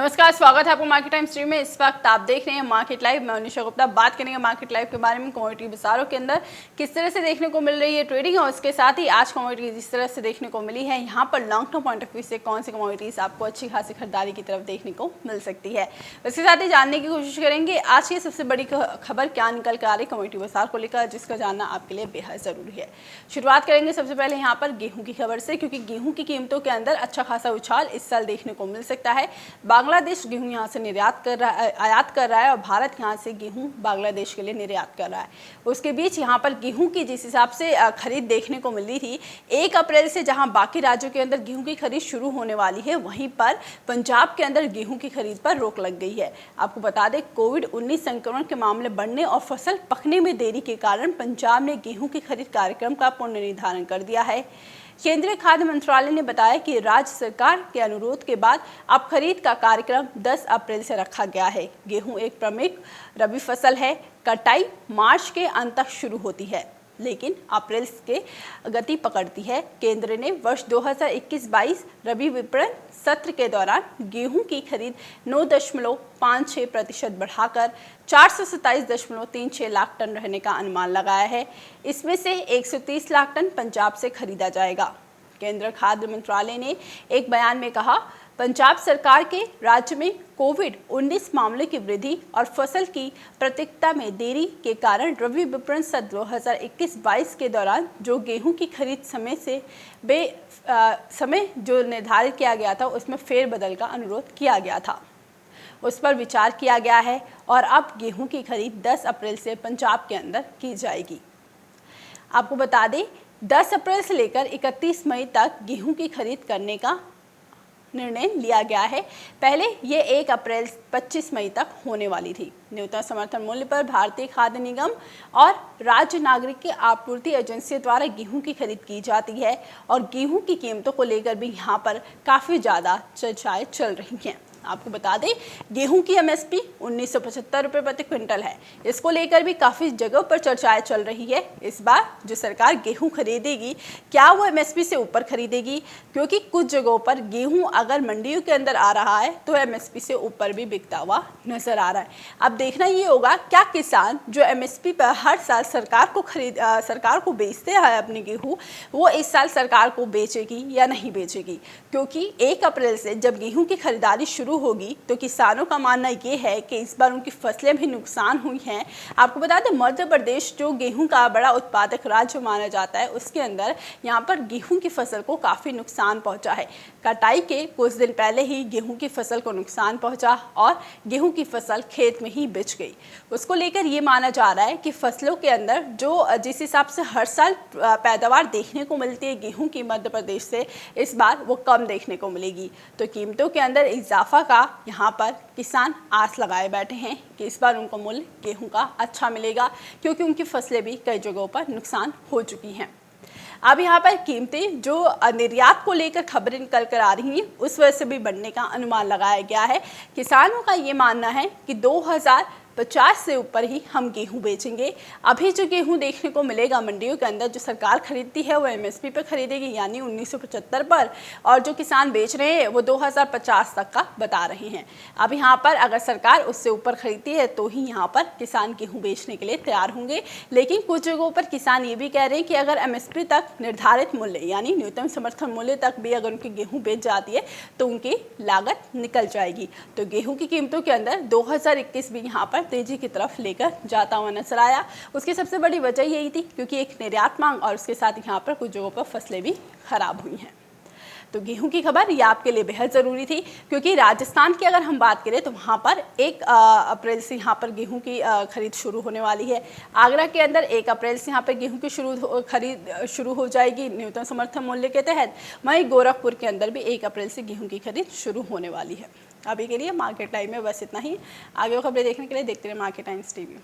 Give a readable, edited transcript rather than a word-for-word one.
नमस्कार, स्वागत है आपको मार्केट टाइम स्ट्रीम में। इस वक्त आप देख रहे हैं मार्केट लाइव। मैं अनिशा गुप्ता बात करेंगे मार्केट लाइव के बारे में। कमोडिटी बाजारों के अंदर किस तरह से देखने को मिल रही है ट्रेडिंग, और उसके साथ ही आज कमोडिटी जिस तरह से देखने को मिली है, यहाँ पर long term point of view से कौन सी कमोडिटीज आपको अच्छी खासी खरीदारी की तरफ देखने को मिल सकती है। उसके साथ ही जानने की कोशिश करेंगे आज की सबसे बड़ी खबर क्या निकल कर आ रही कमोडिटी बाजार को लेकर, जिसका जानना आपके लिए बेहद जरूरी है। शुरुआत करेंगे सबसे पहले यहाँ पर गेहूं की खबर से, क्योंकि गेहूं की कीमतों के अंदर अच्छा खासा उछाल इस साल देखने को मिल सकता है। बांग्लादेश गेहूं यहाँ से आयात कर रहा है और भारत यहाँ से गेहूं बांग्लादेश के लिए निर्यात कर रहा है। उसके बीच यहाँ पर गेहूं की जिस हिसाब से खरीद देखने को मिल रही थी 1 अप्रैल से, जहां बाकी राज्यों के अंदर गेहूं की खरीद शुरू होने वाली है, वहीं पर पंजाब के अंदर गेहूं की खरीद पर रोक लग गई है। आपको बता दें, कोविड-19 संक्रमण के मामले बढ़ने और फसल पकने में देरी के कारण पंजाब ने गेहूं की खरीद कार्यक्रम का पुनर्निर्धारण कर दिया है। केंद्रीय खाद्य मंत्रालय ने बताया कि राज्य सरकार के अनुरोध के बाद अब खरीद का कार्यक्रम 10 अप्रैल से रखा गया है। गेहूं एक प्रमुख रबी फसल है। कटाई मार्च के अंत तक शुरू होती है, लेकिन अप्रैल के गति पकड़ती है। केंद्र ने वर्ष 2021-22 रबी विपणन सत्र के दौरान गेहूं की खरीद 9.56% बढ़ाकर 427.36 लाख टन रहने का अनुमान लगाया है। इसमें से 130 लाख टन पंजाब से खरीदा जाएगा। केंद्रीय खाद्य मंत्रालय ने एक बयान में कहा, पंजाब सरकार के राज्य में कोविड-19 मामले की वृद्धि और फसल की प्रत्यक्षता में देरी के कारण रबी विपणन सत्र 2021-22 के दौरान जो गेहूं की खरीद समय जो निर्धारित किया गया था, उसमें फेरबदल का अनुरोध किया गया था। उस पर विचार किया गया है और अब गेहूं की खरीद 10 अप्रैल से पंजाब के अंदर की जाएगी। आपको बता दें, 10 अप्रैल से लेकर 31 मई तक गेहूं की खरीद करने का निर्णय लिया गया है। पहले ये 1 अप्रैल 25 मई तक होने वाली थी। न्यूनतम समर्थन मूल्य पर भारतीय खाद्य निगम और राज्य नागरिक आपूर्ति एजेंसी द्वारा गेहूं की खरीद की जाती है और गेहूं की कीमतों को लेकर भी यहाँ पर काफ़ी ज़्यादा चर्चाएं चल रही हैं। आपको बता दें, गेहूं की एमएसपी 1975 रुपये प्रति क्विंटल है। इसको लेकर भी काफ़ी जगहों पर चर्चाएं चल रही है। इस बार जो सरकार गेहूं खरीदेगी, क्या वो एमएसपी से ऊपर खरीदेगी? क्योंकि कुछ जगहों पर गेहूं अगर मंडियों के अंदर आ रहा है तो एमएसपी से ऊपर भी बिकता हुआ नजर आ रहा है। अब देखना ये होगा, क्या किसान जो एमएसपी पर हर साल सरकार को बेचते हैं अपने गेहूँ, वो इस साल सरकार को बेचेगी या नहीं बेचेगी? क्योंकि 1 अप्रैल से जब गेहूँ की खरीदारी शुरू होगी तो किसानों का मानना ये है कि इस बार उनकी फसलें भी नुकसान हुई हैं। आपको बता दें, मध्य प्रदेश जो गेहूं का बड़ा उत्पादक राज्य माना जाता है, उसके अंदर यहां पर गेहूं की फसल को काफ़ी नुकसान पहुंचा है। कटाई के कुछ दिन पहले ही गेहूं की फसल को नुकसान पहुंचा और गेहूं की फसल खेत में ही बिछ गई। उसको लेकर ये माना जा रहा है कि फसलों के अंदर जो जिस हिसाब से हर साल पैदावार देखने को मिलती है गेहूँ की मध्य प्रदेश से, इस बार वो कम देखने को मिलेगी। तो कीमतों के अंदर इजाफा का यहाँ पर किसान आस लगाए बैठे हैं कि इस बार उनको मूल्य गेहूं का अच्छा मिलेगा, क्योंकि उनकी फसलें भी कई जगहों पर नुकसान हो चुकी हैं। अब यहाँ पर कीमतें जो निर्यात को लेकर खबरें निकल कर आ रही हैं, उस वजह से भी बढ़ने का अनुमान लगाया गया है। किसानों का ये मानना है कि 2050 से ऊपर ही हम गेहूं बेचेंगे। अभी जो गेहूं देखने को मिलेगा मंडियों के अंदर, जो सरकार खरीदती है वो एमएसपी पर खरीदेगी, यानी 1975 पर, और जो किसान बेच रहे हैं वो 2050 तक का बता रहे हैं। अब यहाँ पर अगर सरकार उससे ऊपर खरीदती है तो ही यहाँ पर किसान गेहूं बेचने के लिए तैयार होंगे। लेकिन कुछ जगहों पर किसान ये भी कह रहे हैं कि अगर एमएसपी तक निर्धारित मूल्य यानी न्यूनतम समर्थन मूल्य तक भी अगर उनकी गेहूँ बेच जाती है तो उनकी लागत निकल जाएगी। तो गेहूँ की कीमतों के अंदर 2021 भी यहाँ पर तेजी की तरफ लेकर जाता हुआ नजर आया। उसकी सबसे बड़ी वजह यही थी क्योंकि एक निर्यात मांग और उसके साथ यहाँ पर कुछ जगहों पर फसलें भी खराब हुई हैं। तो गेहूं की खबर ये आपके लिए बेहद ज़रूरी थी, क्योंकि राजस्थान की अगर हम बात करें तो वहाँ पर 1 अप्रैल से यहाँ पर गेहूं की खरीद शुरू होने वाली है। आगरा के अंदर 1 अप्रैल से यहाँ पर गेहूं की खरीद शुरू हो जाएगी न्यूनतम समर्थन मूल्य के तहत। वहीं गोरखपुर के अंदर भी 1 अप्रैल से गेहूं की खरीद शुरू होने वाली है। अभी के लिए मार्केट लाइव में बस इतना ही। आगे खबरें देखने के लिए देखते रहे मार्केट टाइम्स टीवी।